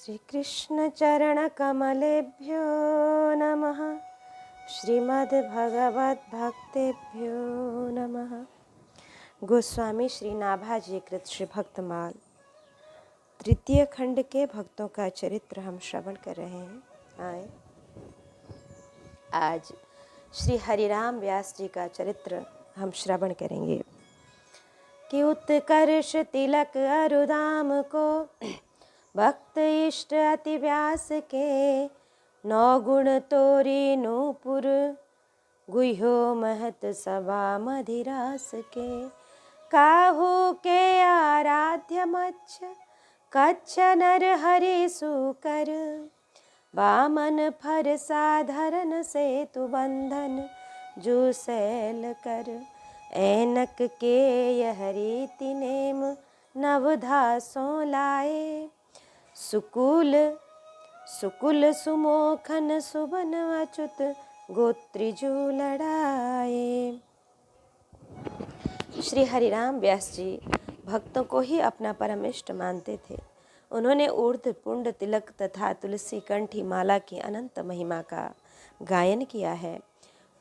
श्री कृष्ण चरण कमलेभ्यो नमः। श्रीमद्भगवद्भक्तेभ्यो नमः। गोस्वामी श्री नाभाजी कृत श्री भक्तमाल तृतीय खंड के भक्तों का चरित्र हम श्रवण कर रहे हैं। आए आज श्री हरिराम व्यास जी का चरित्र हम श्रवण करेंगे कि उत्कर्ष तिलक अरुदाम को भक्त इष्ट अति व्यास के, नौ गुण तोरी नूपुर गुह्यो महत सभा मधिरास के। काहू के आराध्य मच्छ कच्छ नर हरि सुकर, वामन फर साधरन सेतु बंधन जुसैल कर। ऐनक के यह रीति नेम नवधासों लाए, सुकुल सुकुल सुमोखन सुबन अच्युत गोत्रिजु लड़ाए। श्री हरिराम व्यास जी भक्तों को ही अपना परम इष्ट मानते थे। उन्होंने ऊर्ध्व पुंड तिलक तथा तुलसी कंठी माला की अनंत महिमा का गायन किया है।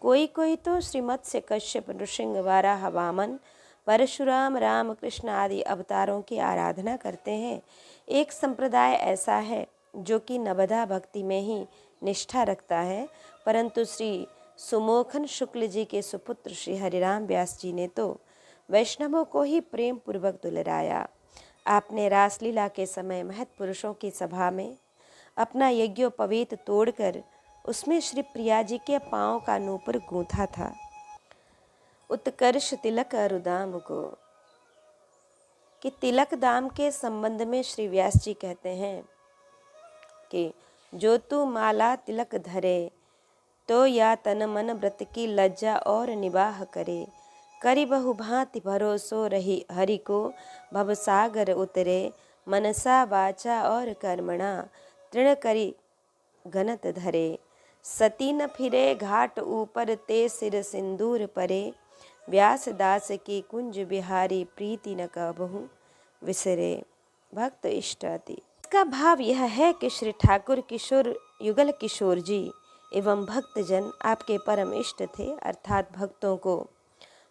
कोई कोई तो श्री मत्स्य कश्यप नृसिंह वाराह वामन परशुराम राम कृष्ण आदि अवतारों की आराधना करते हैं। एक संप्रदाय ऐसा है जो कि नवधा भक्ति में ही निष्ठा रखता है, परंतु श्री सुमोखन शुक्ल जी के सुपुत्र श्री हरिराम व्यास जी ने तो वैष्णवों को ही प्रेम पूर्वक दुलराया। आपने रासलीला के समय महत पुरुषों की सभा में अपना यज्ञोपवीत तोड़कर उसमें श्री प्रिया जी के पाँव का नूपुर गूंथा था। उत्कर्ष तिलक अरुदाम को कि तिलक दाम के संबंध में श्री व्यास जी कहते हैं कि जो तू माला तिलक धरे, तो या तन मन व्रत की लज्जा और निवाह करे। करी बहु भांति भरोसो रही हरि को, भवसागर उतरे। मनसा वाचा और कर्मणा तृण करी गनत धरे। सती न फिरे घाट ऊपर ते सिर सिंदूर परे। व्यास दास की कुंज बिहारी प्रीति न कबहु विसरे। भक्त इष्टति। इसका भाव यह है कि श्री ठाकुर किशोर युगल किशोर जी एवं भक्तजन आपके परम इष्ट थे, अर्थात भक्तों को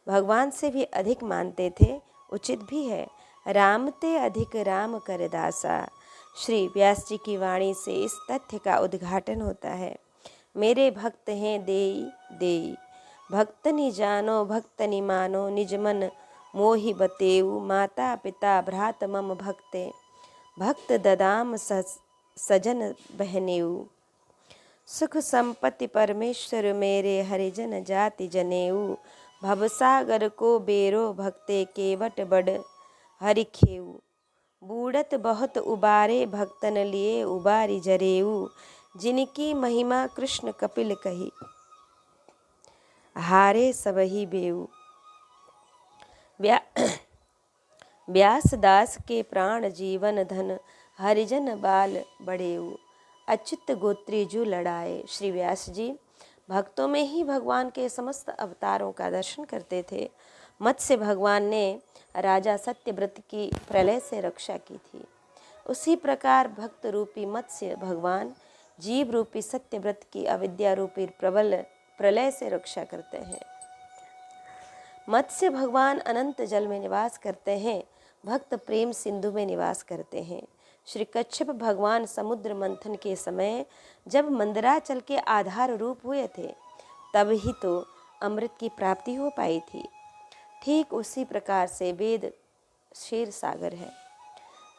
भगवान से भी अधिक मानते थे। उचित भी है। राम ते अधिक राम कर दासा। श्री व्यास जी की वाणी से इस तथ्य का उद्घाटन होता है। मेरे भक्त हैं देई देई, भक्तनि जानो भक्तनि मानो। निज मन मोहि बतेऊ, माता पिता भ्रात मम भक्ते। भक्त ददाम सजन बहनेऊ। सुख संपत्ति परमेश्वर मेरे, हरिजन जाति जनेऊ। भवसागर को बेरो भक्ते, केवट बड़ हरिखेऊ। बूढ़त बहुत उबारे, भक्तन लिए उबारी जरेऊ। जिनकी महिमा कृष्ण कपिल कही, हारे सबही बेऊ। व्यास दास के प्राण जीवन धन, हरिजन बाल बड़ेऊ। अच्युत गोत्री जू लड़ाए। श्री व्यास जी भक्तों में ही भगवान के समस्त अवतारों का दर्शन करते थे। मत्स्य भगवान ने राजा सत्यव्रत की प्रलय से रक्षा की थी, उसी प्रकार भक्त रूपी मत्स्य भगवान जीव रूपी सत्यव्रत की अविद्या रूपी प्रबल प्रलय से रक्षा करते हैं। मत्स्य भगवान अनंत जल में निवास करते हैं, भक्त प्रेम सिंधु में निवास करते हैं। श्री कच्छप भगवान समुद्र मंथन के समय जब मंदराचल के आधार रूप हुए थे, तब ही तो अमृत की प्राप्ति हो पाई थी। ठीक उसी प्रकार से वेद क्षीर सागर है,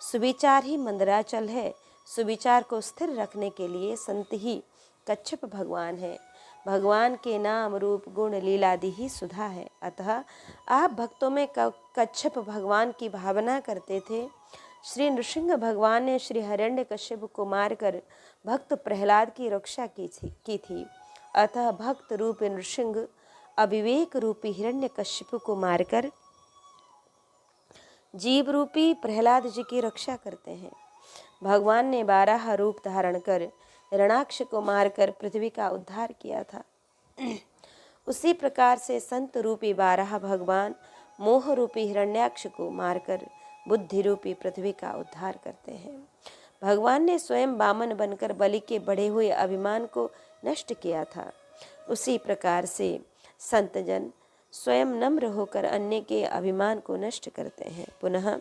सुविचार ही मंदराचल है। सुविचार को स्थिर रखने के लिए संत ही कच्छप भगवान है। भगवान के नाम रूप गुण लीलादि ही सुधा है। अतः आप भक्तों में कच्छप भगवान की भावना करते थे। श्री नृसिंह भगवान ने श्री हिरण्यकश्यप को मारकर भक्त प्रहलाद की रक्षा की थी। अतः भक्त रूपी नृसिंह अविवेक रूपी हिरण्यकश्यप को मारकर जीव रूपी प्रहलाद जी की रक्षा करते हैं। भगवान ने 12 रूप धारण कर हिरणाक्ष को मारकर पृथ्वी का उद्धार किया था। उसी प्रकार से संत रूपी 12 भगवान मोह रूपी हिरण्याक्ष को मारकर बुद्धि रूपी पृथ्वी का उद्धार करते हैं। भगवान ने स्वयं वामन बनकर बलि के बढ़े हुए अभिमान को नष्ट किया था। उसी प्रकार से संतजन स्वयं नम्र होकर अन्य के अभिमान को नष्ट करते हैं। पुनः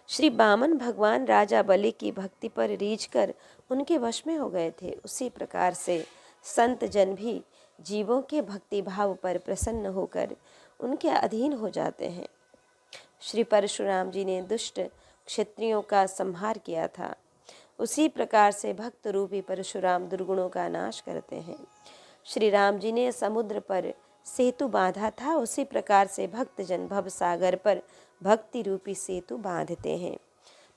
श्री वामन भगवान राजा बलि की भक्ति पर रीझकर उनके वश में हो गए थे। उसी प्रकार से संत जन भी जीवों के भक्ति भाव पर प्रसन्न होकर उनके अधीन हो जाते हैं। श्री परशुराम जी ने दुष्ट क्षत्रियों का संहार किया था। उसी प्रकार से भक्त रूपी परशुराम दुर्गुणों का नाश करते हैं। श्री राम जी ने समुद्र पर सेतु बांधा था, उसी प्रकार से भक्तजन भव सागर पर भक्ति रूपी सेतु बांधते हैं।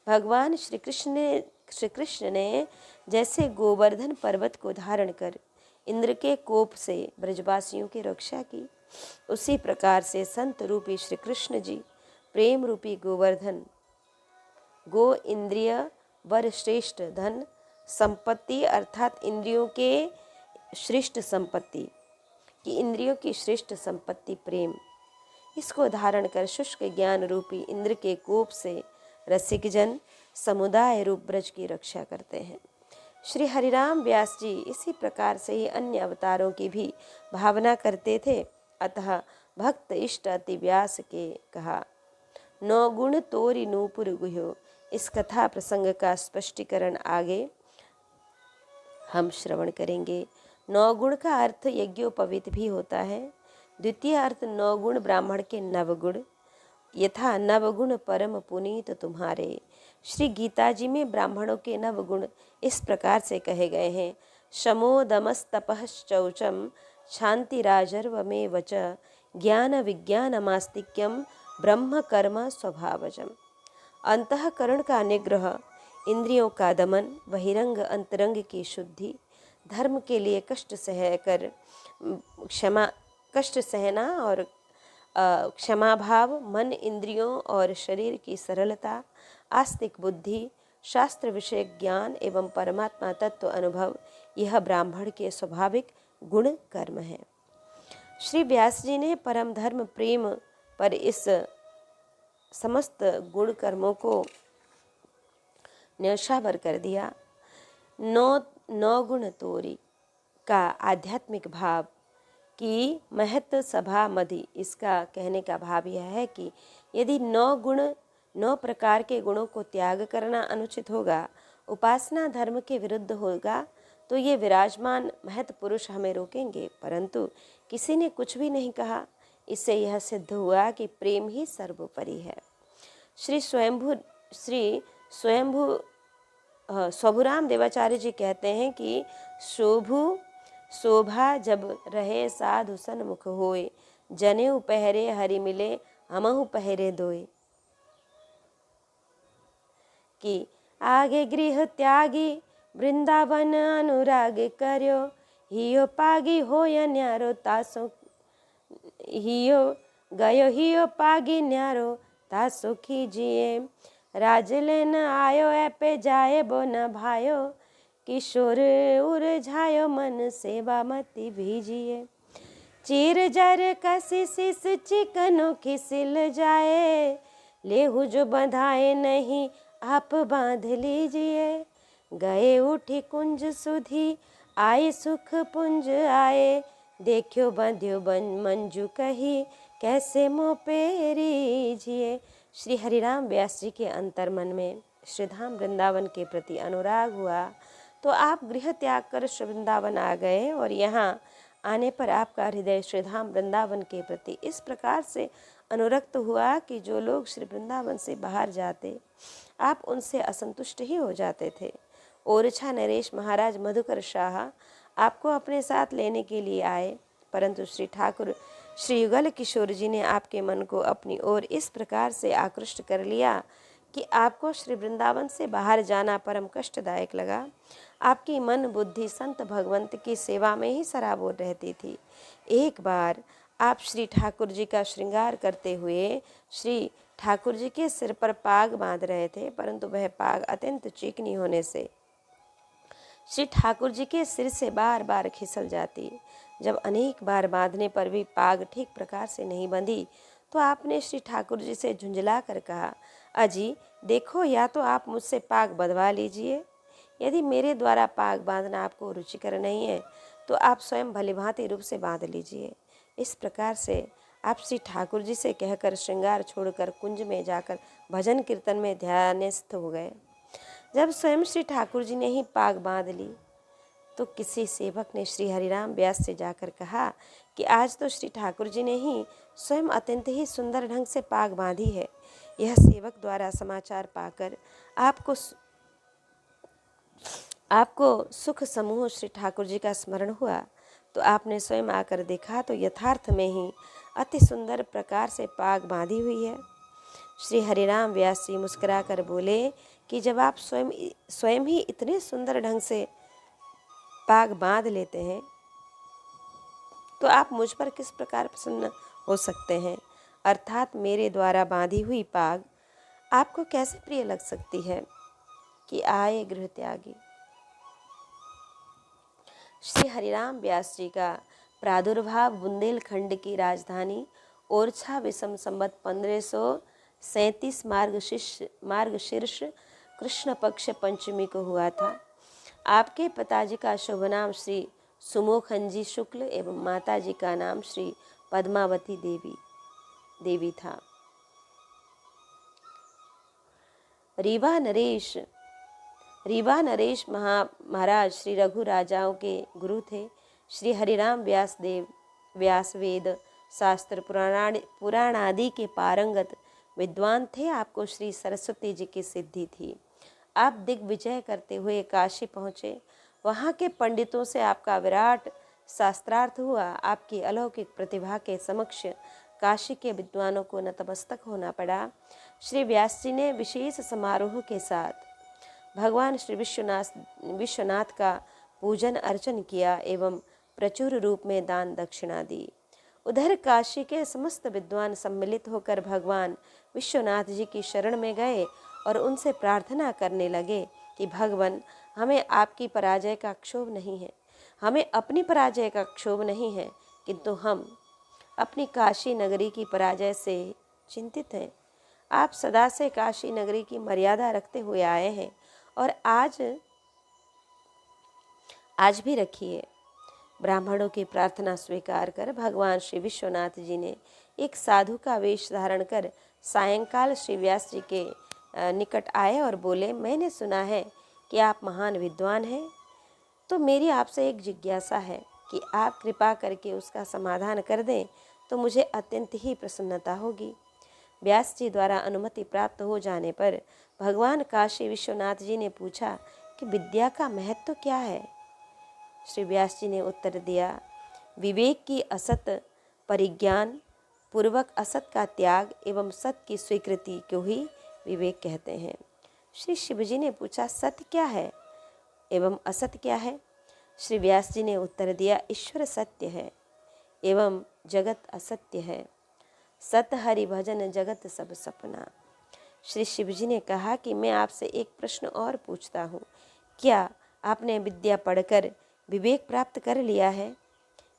भगवान श्री कृष्ण ने जैसे गोवर्धन पर्वत को धारण कर इंद्र के कोप से ब्रजवासियों की रक्षा की, उसी प्रकार से संत रूपी श्री कृष्ण जी प्रेम रूपी गोवर्धन गो इंद्रिय वर श्रेष्ठ धन संपत्ति अर्थात इंद्रियों के श्रेष्ठ संपत्ति कि इंद्रियों की श्रेष्ठ संपत्ति प्रेम, इसको धारण कर शुष्क ज्ञान रूपी इंद्र के कोप से रसिक जन समुदाय रूप ब्रज की रक्षा करते हैं। श्री हरिराम व्यास जी इसी प्रकार से ही अन्य अवतारों की भी भावना करते थे। अतः भक्त इष्ट अति व्यास के कहा, नौ गुण तोरि नूपुर गुह्यो। इस कथा प्रसंग का स्पष्टीकरण आगे हम श्रवण करेंगे। नौ गुण का अर्थ यज्ञोपवीत भी होता है। द्वितीय अर्थ नौ गुण ब्राह्मण के नवगुण, यथा नवगुण परम पुनीत तुम्हारे। श्री गीता जी में ब्राह्मणों के नवगुण इस प्रकार से कहे गए हैं। शमो दमस्तपः शौचम शांतिराजर्व में वच ज्ञान विज्ञानमास्तिक्यम ब्रह्म कर्म स्वभावजम। अंतःकरण का निग्रह, इंद्रियों का दमन, बहिरंग अंतरंग की शुद्धि, धर्म के लिए कष्ट सहना और क्षमा भाव, मन इंद्रियों और शरीर की सरलता, आस्तिक बुद्धि, शास्त्र विषय ज्ञान एवं परमात्मा तत्व अनुभव, यह ब्राह्मण के स्वाभाविक गुण कर्म है। श्री व्यास जी ने परम धर्म प्रेम पर इस समस्त गुण कर्मों को न्यौछावर कर दिया। नौ गुण तोरी का आध्यात्मिक भाव कि महत्व सभा मधि, इसका कहने का भाव यह है कि यदि 9 प्रकार के गुणों को त्याग करना अनुचित होगा, उपासना धर्म के विरुद्ध होगा, तो ये विराजमान महत पुरुष हमें रोकेंगे, परंतु किसी ने कुछ भी नहीं कहा। इससे यह सिद्ध हुआ कि प्रेम ही सर्वोपरि है। श्री स्वभुराम देवाचार्य जी कहते हैं कि शोभा जब रहे साधु सन्मुख होए, जनेऊ पहरे हरि मिले हमहु पहरे दोए। कि आगे गृह त्यागी वृंदावन अनुराग कर्यो, हियो पागी होय न्यारो तासो हियो गयो हियो पागी न्यारो तासो खीजिए। राजलेन आयो ऐपे जाए बो न भायो, किशोर उर्झायो मन सेवा मति भीजिए। चीर जर कसी सिस चिकनो खिसिल जाए, लेहु जो बंधाए नहीं आप बांध लीजिए। गए उठी कुंज सुधी आए सुख पुंज आए, देखियो बंध्यो मंजू कही कैसे मोह पे रीझिए। श्री हरिराम व्यास जी के अंतर्मन में श्रीधाम वृंदावन के प्रति अनुराग हुआ, तो आप गृह त्याग कर श्री वृंदावन आ गए और यहाँ आने पर आपका हृदय श्रीधाम वृंदावन के प्रति इस प्रकार से अनुरक्त हुआ कि जो लोग श्री वृंदावन से बाहर जाते, आप उनसे असंतुष्ट ही हो जाते थे। ओरछा नरेश महाराज मधुकर शाह आपको अपने साथ लेने के लिए आए, परंतु श्री ठाकुर श्री युगल किशोर जी ने आपके मन को अपनी ओर इस प्रकार से आकृष्ट कर लिया कि आपको श्री वृंदावन से बाहर जाना परम कष्टदायक लगा। आपकी मन बुद्धि संत भगवंत की सेवा में ही सराबोर रहती थी। एक बार आप श्री ठाकुर जी का श्रृंगार करते हुए श्री ठाकुर जी के सिर पर पाग बांध रहे थे, परंतु वह पाग अत्यंत चिकनी होने से श्री ठाकुर जी के सिर से बार बार खिसल जाती। जब अनेक बार बांधने पर भी पाग ठीक प्रकार से नहीं बंधी, तो आपने श्री ठाकुर जी से झुंझला कर कहा, अजी देखो, या तो आप मुझसे पाग बंधवा लीजिए, यदि मेरे द्वारा पाग बांधना आपको रुचिकर नहीं है तो आप स्वयं भलीभांति रूप से बांध लीजिए। इस प्रकार से आप श्री ठाकुर जी से कहकर श्रृंगार छोड़कर कुंज में जाकर भजन कीर्तन में ध्यानस्थ हो गए। जब स्वयं श्री ठाकुर जी ने ही पाग बांध ली तो किसी सेवक ने श्री हरिराम व्यास से जाकर कहा कि आज तो श्री ठाकुर जी ने ही स्वयं अत्यंत ही सुंदर ढंग से पाग बांधी है। यह सेवक द्वारा समाचार पाकर आपको सुख समूह श्री ठाकुर जी का स्मरण हुआ तो आपने स्वयं आकर देखा तो यथार्थ में ही अति सुंदर प्रकार से पाग बांधी हुई है। श्री हरिराम व्यास जी मुस्कुरा कर बोले कि जब आप स्वयं ही इतने सुंदर ढंग से पाग बांध लेते हैं तो आप मुझ पर किस प्रकार प्रसन्न हो सकते हैं, अर्थात मेरे द्वारा बांधी हुई पाग आपको कैसे प्रिय लग सकती है कि आए गृह त्यागी। श्री हरिराम व्यास जी का प्रादुर्भाव बुंदेलखंड की राजधानी ओरछा विषम संवत 1537 मार्गशीर्ष कृष्ण पक्ष पंचमी को हुआ था। आपके पिताजी का शुभ नाम श्री सुमोखन जी शुक्ल एवं माताजी का नाम श्री पद्मावती देवी था। रीवा नरेश महाराज श्री रघु राजाओं के गुरु थे। श्री हरिराम व्यास वेद शास्त्र पुराण आदि के पारंगत विद्वान थे। आपको श्री सरस्वती जी की सिद्धि थी। आप दिग्विजय करते हुए काशी पहुँचे। वहाँ के पंडितों से आपका विराट शास्त्रार्थ हुआ। आपकी अलौकिक प्रतिभा के समक्ष काशी के विद्वानों को नतमस्तक होना पड़ा। श्री व्यास जी ने विशेष समारोह के साथ भगवान श्री विश्वनाथ का पूजन अर्चन किया एवं प्रचुर रूप में दान दक्षिणा दी। उधर काशी के समस्त विद्वान सम्मिलित होकर भगवान विश्वनाथ जी की शरण में गए और उनसे प्रार्थना करने लगे कि भगवान, हमें आपकी पराजय का क्षोभ नहीं है, हमें अपनी पराजय का क्षोभ नहीं है, किंतु हम अपनी काशी नगरी की पराजय से चिंतित हैं। आप सदा से काशी नगरी की मर्यादा रखते हुए आए हैं और आज भी रखिए। ब्राह्मणों की प्रार्थना स्वीकार कर भगवान श्री विश्वनाथ जी ने एक साधु का वेश धारण कर सायंकाल श्री व्यास जी के निकट आए और बोले, मैंने सुना है कि आप महान विद्वान हैं, तो मेरी आपसे एक जिज्ञासा है कि आप कृपा करके उसका समाधान कर दें तो मुझे अत्यंत ही प्रसन्नता होगी। व्यास जी द्वारा अनुमति प्राप्त हो जाने पर भगवान काशी विश्वनाथ जी ने पूछा कि विद्या का महत्व क्या है। श्री व्यास जी ने उत्तर दिया, विवेक की असत परिज्ञान पूर्वक असत का त्याग एवं सत की स्वीकृति को ही विवेक कहते हैं। श्री शिवजी ने पूछा, सत्य क्या है एवं असत क्या है। श्री व्यास जी ने उत्तर दिया, ईश्वर सत्य है एवं जगत असत्य है। सत हरि भजन जगत सब सपना। श्री शिवजी ने कहा कि मैं आपसे एक प्रश्न और पूछता हूँ, क्या आपने विद्या पढ़कर विवेक प्राप्त कर लिया है?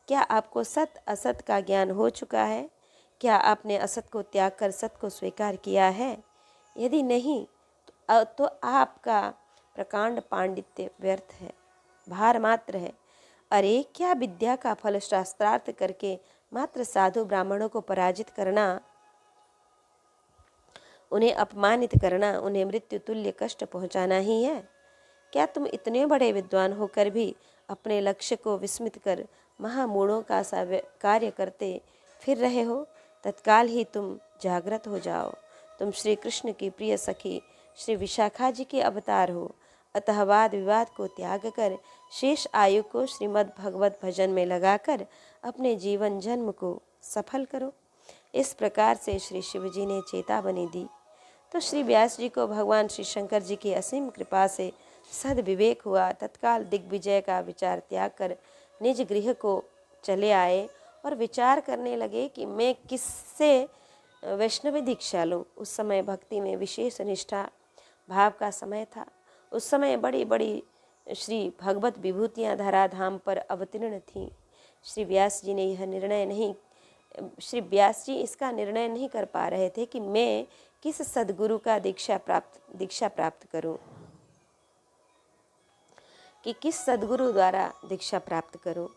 क्या आपको सत असत का ज्ञान हो चुका है? क्या आपने असत को त्याग कर सत को स्वीकार किया है? यदि नहीं तो आपका प्रकांड पांडित्य व्यर्थ है, भार मात्र है। अरे, क्या विद्या का फल शास्त्रार्थ करके मात्र साधु ब्राह्मणों को पराजित करना, उन्हें अपमानित करना, उन्हें मृत्यु तुल्य कष्ट पहुंचाना ही है? क्या तुम इतने बड़े विद्वान होकर भी अपने लक्ष्य को विस्मृत कर महामूढ़ों का सा कार्य करते फिर रहे हो? तत्काल ही तुम जागृत हो जाओ। तुम श्री कृष्ण की प्रिय सखी श्री विशाखा जी के अवतार हो। अतः वाद विवाद को त्याग कर शेष आयु को श्रीमद् भगवत भजन में लगाकर अपने जीवन जन्म को सफल करो। इस प्रकार से श्री शिव जी ने चेतावनी दी तो श्री व्यास जी को भगवान श्री शंकर जी की असीम कृपा से सद विवेक हुआ। तत्काल दिग्विजय का विचार त्याग कर निज गृह को चले आए और विचार करने लगे कि मैं किससे वैष्णवी दीक्षा लूँ। उस समय भक्ति में विशेष निष्ठा भाव का समय था। उस समय बड़ी बड़ी श्री भगवत विभूतियाँ धराधाम पर अवतीर्ण थीं। श्री व्यास जी इसका निर्णय नहीं कर पा रहे थे कि मैं किस सद्गुरु का दीक्षा प्राप्त करूं, कि किस सद्गुरु द्वारा दीक्षा प्राप्त करूं।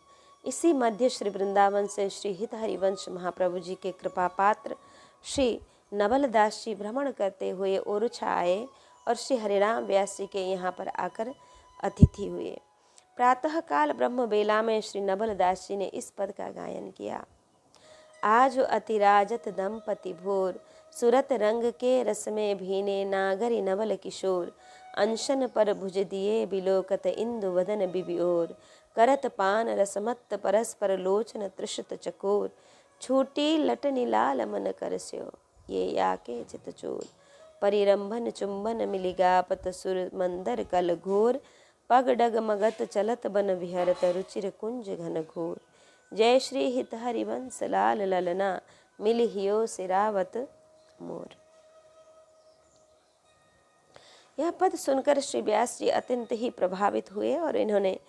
इसी मध्य श्री वृंदावन से श्री हित हरिवंश महाप्रभु जी के कृपा पात्र श्री नवलदास जी भ्रमण करते हुए ओरछा आए और श्री हरिराम व्यास जी के यहाँ पर आकर अतिथि हुए। प्रातःकाल ब्रह्म बेला में श्री नवलदास जी ने इस पद का गायन किया। आज अतिराजत दंपति भोर, सुरत रंग के रस में भीने नागरी नवल किशोर। अनशन पर भुज दिए बिलोकत इंदु वदन बिबिओर। करत पान रसमत्त परस्पर लोचन तृषत चकोर। छूटी लटनि लाल मन करस्यो, ये याके चित चोर। परिरंभन चुंबन मिलिगापत सुर मंदर कल घोर। पग डग मगत चलत बन विहरत रुचिर कुंज घन घोर। जय श्री हित हरिवंश लाल ललना, मिलिहियो सिरावत मोर। यह पद सुनकर श्री व्यास जी अत्यंत ही प्रभावित हुए और इन्होंने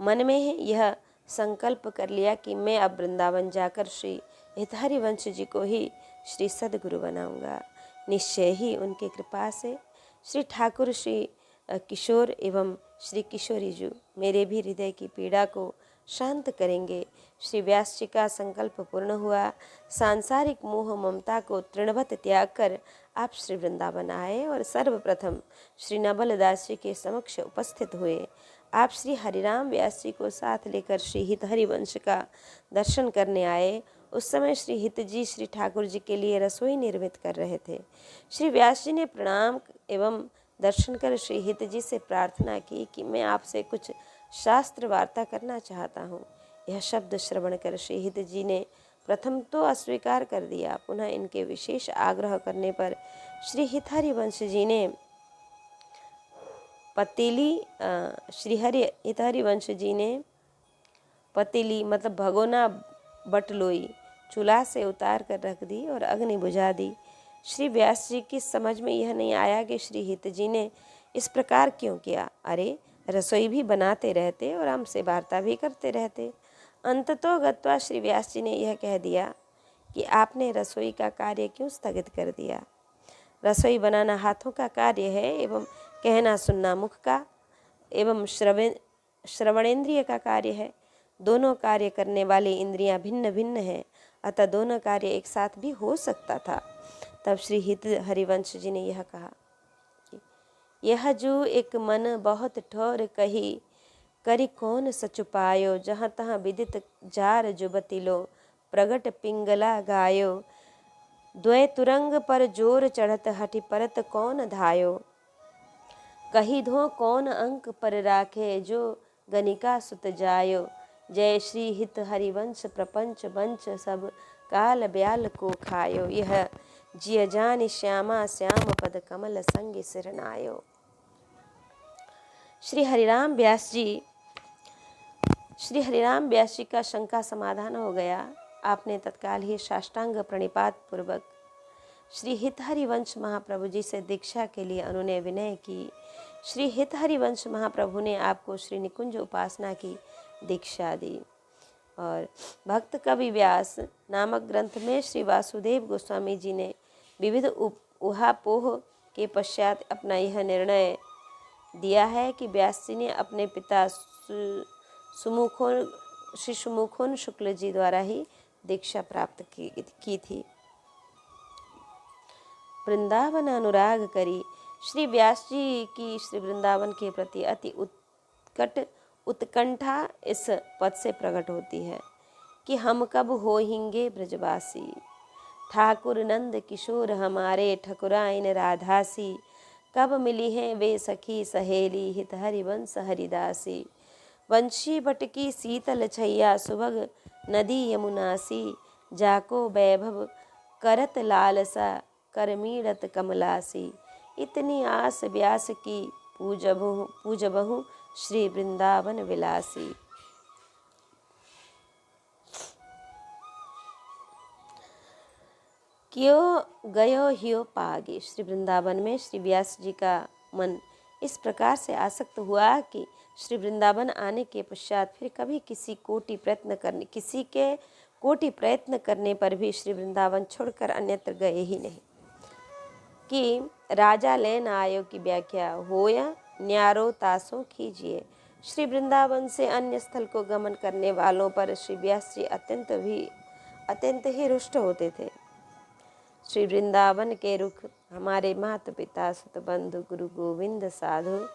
मन में यह संकल्प कर लिया कि मैं अब वृंदावन जाकर श्री हित हरिवंश जी को ही श्री सद्गुरु बनाऊंगा। निश्चय ही उनकी कृपा से श्री ठाकुर श्री किशोर एवं श्री किशोरी जी मेरे भी हृदय की पीड़ा को शांत करेंगे। श्री व्यास जी का संकल्प पूर्ण हुआ। सांसारिक मोह ममता को तृणवत त्याग कर आप श्री वृंदावन आए और सर्वप्रथम श्री नवलदास जी के समक्ष उपस्थित हुए। आप श्री हरिराम व्यास जी को साथ लेकर श्री हित हरिवंश का दर्शन करने आए। उस समय श्री हित जी श्री ठाकुर जी के लिए रसोई निर्मित कर रहे थे। श्री व्यास जी ने प्रणाम एवं दर्शन कर श्री हित जी से प्रार्थना की कि मैं आपसे कुछ शास्त्र वार्ता करना चाहता हूँ। यह शब्द श्रवण कर श्री हित जी ने प्रथम तो अस्वीकार कर दिया, पुनः इनके विशेष आग्रह करने पर श्री हित हरिवंश जी ने हित हरिवंश जी ने पतीली मतलब भगोना बटलोई चूल्हा से उतार कर रख दी और अग्नि बुझा दी। श्री व्यास जी की समझ में यह नहीं आया कि श्री हित जी ने इस प्रकार क्यों किया। अरे रसोई भी बनाते रहते और हमसे वार्ता भी करते रहते। अंततः गत्वा श्री व्यास जी ने यह कह दिया कि आपने रसोई का कार्य क्यों स्थगित कर दिया। रसोई बनाना हाथों का कार्य है एवं कहना सुनना मुख का एवं श्रवणेंद्रिय का कार्य है। दोनों कार्य करने वाली इंद्रियां भिन्न भिन्न हैं, अतः दोनों कार्य एक साथ भी हो सकता था। तब श्री हित हरिवंश जी ने यह कहा, यह जो एक मन बहुत ठोर कही, करी कौन सच पायो। जहाँ तहाँ विदित जार जुबती लो, प्रगट पिंगला गायो। द्वय तुरंग पर जोर चढ़त, हठि परत कौन धायो। कही धो कौन अंक पर राखे, जो गनिका सुत जायो। जय श्री हित हरिवंश प्रपंच वंश, सब काल ब्याल को खायो। यह जिय जान श्यामा, श्याम पद कमल संग सिरनायो। श्री हरिराम व्यास जी का शंका समाधान हो गया। आपने तत्काल ही साष्टांग प्रणिपात पूर्वक श्री हित हरिवंश महाप्रभु जी से दीक्षा के लिए अनुनय विनय की। श्री हित हरिवंश महाप्रभु ने आपको श्री निकुंज उपासना की दीक्षा दी और भक्त कवि व्यास नामक ग्रंथ में श्री वासुदेव गोस्वामी जी ने विविध उहापोह के पश्चात अपना यह निर्णय दिया है कि व्यास जी ने अपने पिता श्री सुमुखोन शुक्ल जी द्वारा ही दीक्षा प्राप्त की थी। वृंदावन अनुराग करी। श्री व्यास जी की श्री वृंदावन के प्रति अति उत्कंठा इस पद से प्रकट होती है कि हम कब होएंगे ब्रजवासी। ठाकुर नंद किशोर हमारे, ठकुराइन राधासी। कब मिली हैं वे सखी सहेली, हित हरिवंश हरिदासी। वंशी बटकी शीतल छैया, सुभग नदी यमुनासी। जाको वैभव करत लालसा, करमीड़त कमलासी। इतनी आस व्यास की, पूजबहु श्री वृंदावन विलासी। क्यों गयो हियो पागे। श्री वृंदावन में श्री व्यास जी का मन इस प्रकार से आसक्त हुआ कि श्री वृंदावन आने के पश्चात फिर कभी किसी के कोटि प्रयत्न करने पर भी श्री वृंदावन छोड़कर अन्यत्र गए ही नहीं। कि राजा लेन आयो की व्याख्या हो या न्यारो तासो कीजिए। श्री वृंदावन से अन्य स्थल को गमन करने वालों पर श्री व्यास जी अत्यंत ही रुष्ट होते थे। श्री वृंदावन के रुख हमारे माता पिता सुत बंधु गुरु गोविंद साधु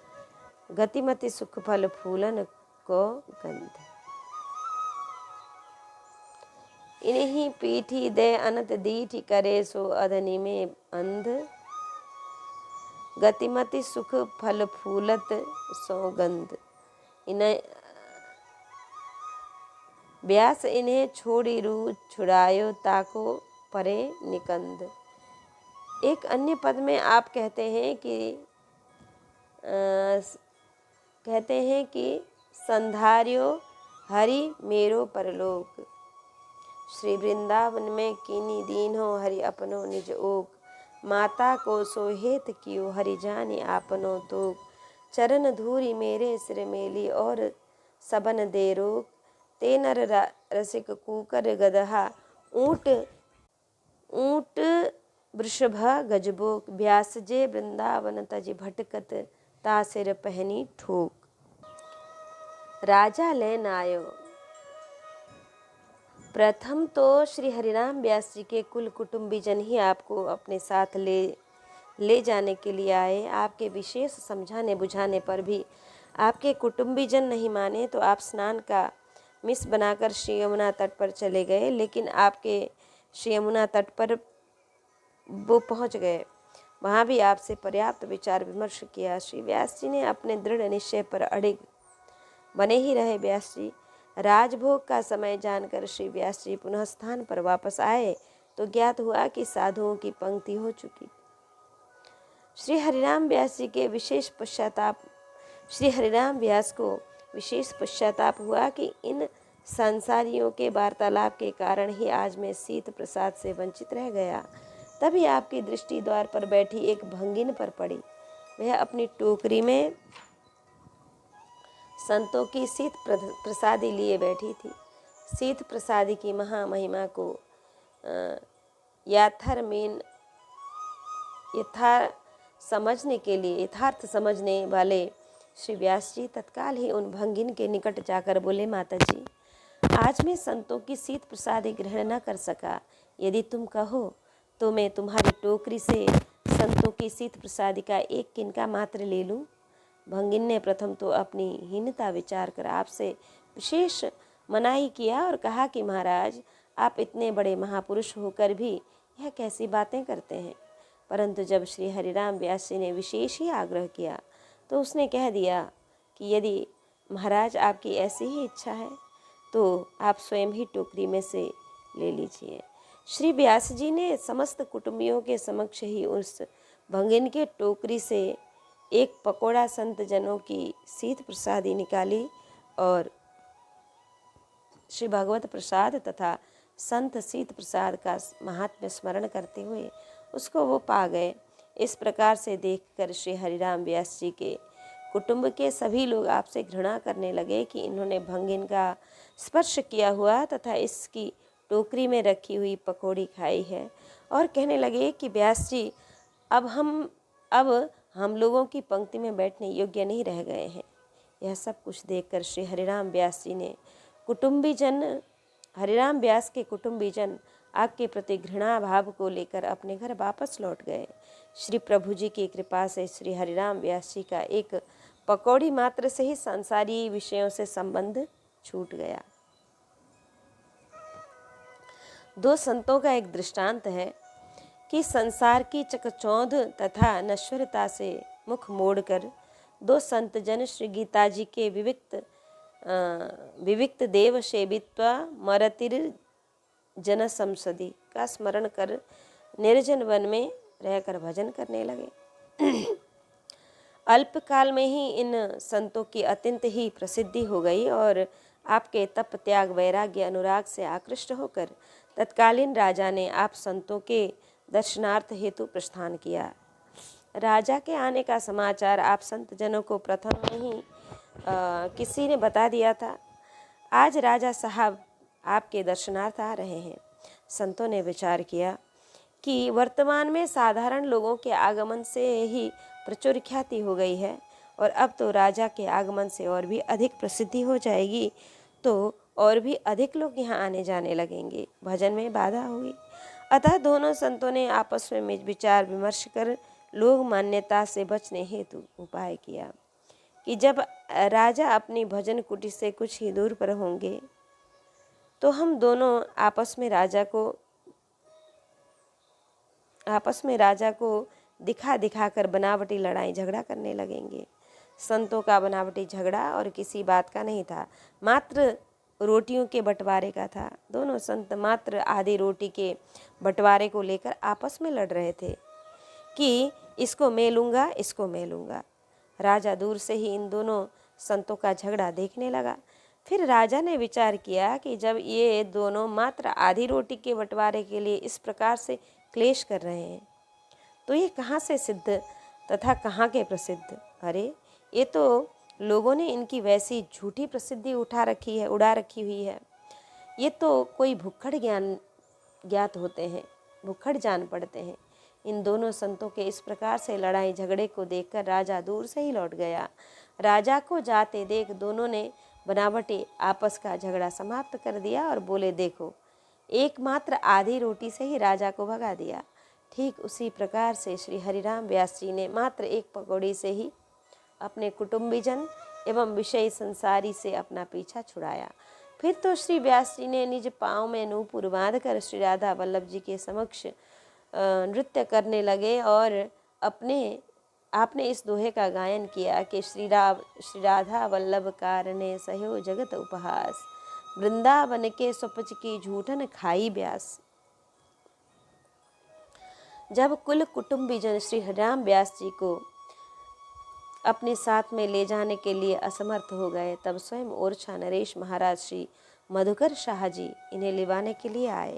गतिमति सुख फल फूलन को गंध। इन्हीं पीठी दे अनंत दीठी करे सो अधनि में अंध गतिमति सुख फल फूलत सौगंध। इन्हें व्यास इन्हें छोड़ी रू छुड़ायो ताको परे निकंद। एक अन्य पद में आप कहते हैं कि संधार्यो हरि मेरो परलोक। श्री वृंदावन में कीनी दीन हो हरि अपनो निज ओक। माता को सोहेत कियो हरि जानी आपनो तोक। चरण धूरी मेरे सिर मेली और सबन दे रोक। ते नर रसिक कूकर गदहा ऊँट वृषभ गजबोक। व्यास जे वृंदावन तज भटकत ता सिर पहनी ठोक। राजा लेन आयो। प्रथम तो श्री हरिराम व्यास जी के कुल कुटुंबीजन ही आपको अपने साथ ले जाने के लिए आए। आपके विशेष समझाने बुझाने पर भी आपके कुटुंबीजन नहीं माने तो आप स्नान का मिस बनाकर श्री यमुना तट पर चले गए। लेकिन आपके श्री यमुना तट पर वो पहुंच गए। वहाँ भी आपसे पर्याप्त विचार विमर्श किया। श्री व्यास जी ने अपने दृढ़ निश्चय पर अड़िग बने ही रहे। व्यास जी राजभोग का समय जानकर श्री व्यास जी पुनः स्थान पर वापस आए तो ज्ञात हुआ कि साधुओं की पंक्ति हो चुकी। श्री हरिराम व्यास को विशेष पश्चाताप हुआ कि इन संसारियों के वार्तालाप के कारण ही आज मैं शीत प्रसाद से वंचित रह गया। तभी आपकी दृष्टि द्वार पर बैठी एक भंगिन पर पड़ी। वह अपनी टोकरी में संतों की शीत प्रसादी लिए बैठी थी। शीत प्रसादी की महामहिमा को यथार्थ समझने वाले श्री व्यास जी तत्काल ही उन भंगिन के निकट जाकर बोले, माता जी, आज मैं संतों की शीत प्रसादी ग्रहण न कर सका। यदि तुम कहो तो मैं तुम्हारी टोकरी से संतों की शीत प्रसादी का एक किनका मात्र ले लूं। भंगिन ने प्रथम तो अपनी हीनता विचार कर आपसे विशेष मनाही किया और कहा कि महाराज, आप इतने बड़े महापुरुष होकर भी यह कैसी बातें करते हैं। परंतु जब श्री हरिराम व्यास जी ने विशेष ही आग्रह किया तो उसने कह दिया कि यदि महाराज आपकी ऐसी ही इच्छा है तो आप स्वयं ही टोकरी में से ले लीजिए। श्री व्यास जी ने समस्त कुटुंबियों के समक्ष ही उस भंगिन के टोकरी से एक पकोड़ा संत जनों की शीत प्रसादी निकाली और श्री भगवत प्रसाद तथा संत शीत प्रसाद का महात्म्य स्मरण करते हुए उसको वो पा गए। इस प्रकार से देखकर श्री हरिराम व्यास जी के कुटुंब के सभी लोग आपसे घृणा करने लगे कि इन्होंने भंगिन का स्पर्श किया हुआ तथा इसकी टोकरी में रखी हुई पकौड़ी खाई है, और कहने लगे कि व्यास जी अब हम लोगों की पंक्ति में बैठने योग्य नहीं रह गए हैं। यह सब कुछ देखकर श्री हरिराम व्यास के कुटुंबीजन आपके प्रति घृणा भाव को लेकर अपने घर वापस लौट गए। श्री प्रभु जी की कृपा से श्री हरिराम व्यास जी का एक पकौड़ी मात्र से ही संसारी विषयों से संबंध छूट गया। दो संतों का एक दृष्टांत है कि संसार की चकचौंध तथा नश्वरता से मुख मोड़कर दो संत जन श्री गीता जी के विविक्त देव सेवित्वा मरतिर जन संसदी का स्मरण कर निर्जन वन में रहकर भजन करने लगे। अल्पकाल में ही इन संतों की अत्यंत ही प्रसिद्धि हो गई और आपके तप त्याग वैराग्य अनुराग से आकृष्ट होकर तत्कालीन राजा ने आप संतों के दर्शनार्थ हेतु प्रस्थान किया। राजा के आने का समाचार आप संत जनों को प्रथम में ही किसी ने बता दिया था। आज राजा साहब आपके दर्शनार्थ आ रहे हैं। संतों ने विचार किया कि वर्तमान में साधारण लोगों के आगमन से ही प्रचुर ख्याति हो गई है और अब तो राजा के आगमन से और भी अधिक प्रसिद्धि हो जाएगी, तो और भी अधिक लोग यहाँ आने जाने लगेंगे। भजन में बाधा हुई। अतः दोनों संतों ने आपस में विचार विमर्श कर लोग मान्यता से बचने हेतु उपाय किया कि जब राजा अपनी भजन कुटी से कुछ ही दूर पर होंगे तो हम दोनों आपस में राजा को दिखा दिखा कर बनावटी लड़ाई झगड़ा करने लगेंगे। संतों का बनावटी झगड़ा और किसी बात का नहीं था, मात्र रोटियों के बंटवारे का था। दोनों संत मात्र आधी रोटी के बंटवारे को लेकर आपस में लड़ रहे थे कि इसको मैं लूँगा, इसको मैं लूँगा। राजा दूर से ही इन दोनों संतों का झगड़ा देखने लगा। फिर राजा ने विचार किया कि जब ये दोनों मात्र आधी रोटी के बंटवारे के लिए इस प्रकार से क्लेश कर रहे हैं तो ये कहाँ से सिद्ध तथा कहाँ के प्रसिद्ध। अरे ये तो लोगों ने इनकी वैसी झूठी प्रसिद्धि उड़ा रखी हुई है। ये तो कोई भुक्खड़ ज्ञात होते हैं, भुक्खड़ जान पड़ते हैं। इन दोनों संतों के इस प्रकार से लड़ाई झगड़े को देखकर राजा दूर से ही लौट गया। राजा को जाते देख दोनों ने बनावटी आपस का झगड़ा समाप्त कर दिया और बोले, देखो एकमात्र आधी रोटी से ही राजा को भगा दिया। ठीक उसी प्रकार से श्री हरिराम व्यास जी ने मात्र एक पकौड़ी से ही अपने कुटुंबीजन एवं विषयी संसारी से अपना पीछा छुड़ाया। फिर तो श्री व्यास जी ने निज पाँव में नूपुर बांध कर श्री राधा वल्लभ जी के समक्ष नृत्य करने लगे और आपने इस दोहे का गायन किया कि श्री राधा वल्लभ कारणे सहयो जगत उपहास, वृंदावन के सुपच की झूठन खाई ब्यास। जब कुल कुटुंबीजन श्री हरिराम व्यास जी को अपने साथ में ले जाने के लिए असमर्थ हो गए, तब स्वयं ओरछा नरेश महाराज श्री मधुकर शाह जी इन्हें लिवाने के लिए आए।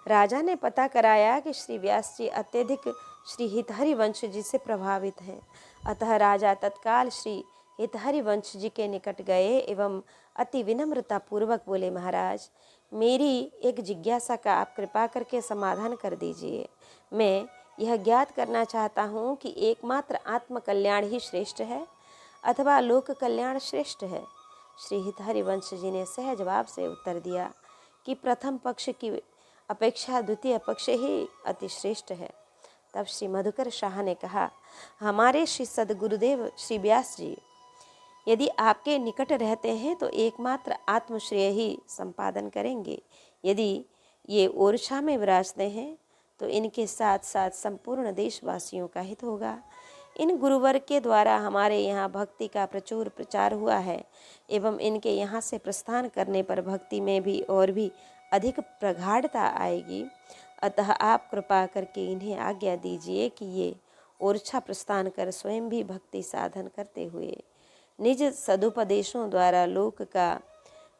राजा ने पता कराया कि श्री व्यास जी अत्यधिक श्री हितहरि वंश जी से प्रभावित हैं। अतः राजा तत्काल श्री हितहरि वंश जी के निकट गए एवं अति विनम्रता पूर्वक बोले, महाराज मेरी एक जिज्ञासा का आप कृपा करके समाधान कर दीजिए। मैं यह ज्ञात करना चाहता हूँ कि एकमात्र आत्म कल्याण ही श्रेष्ठ है अथवा लोक कल्याण श्रेष्ठ है। श्री हितहरि वंश जी ने सहज भाव से उत्तर दिया कि प्रथम पक्ष की अपेक्षा द्वितीय पक्ष ही अति श्रेष्ठ है। तब श्री मधुकर शाह ने कहा, हमारे श्री सदगुरुदेव श्री व्यास जी यदि आपके निकट रहते हैं तो एकमात्र आत्मश्रेय ही संपादन करेंगे। यदि ये ओरछा में विराजते हैं तो इनके साथ साथ संपूर्ण देशवासियों का हित होगा। इन गुरुवर के द्वारा हमारे यहाँ भक्ति का प्रचुर प्रचार हुआ है एवं इनके यहाँ से प्रस्थान करने पर भक्ति में भी और भी अधिक प्रगाढ़ता आएगी। अतः आप कृपा करके इन्हें आज्ञा दीजिए कि ये ओरछा प्रस्थान कर स्वयं भी भक्ति साधन करते हुए निज सदुपदेशों द्वारा लोक का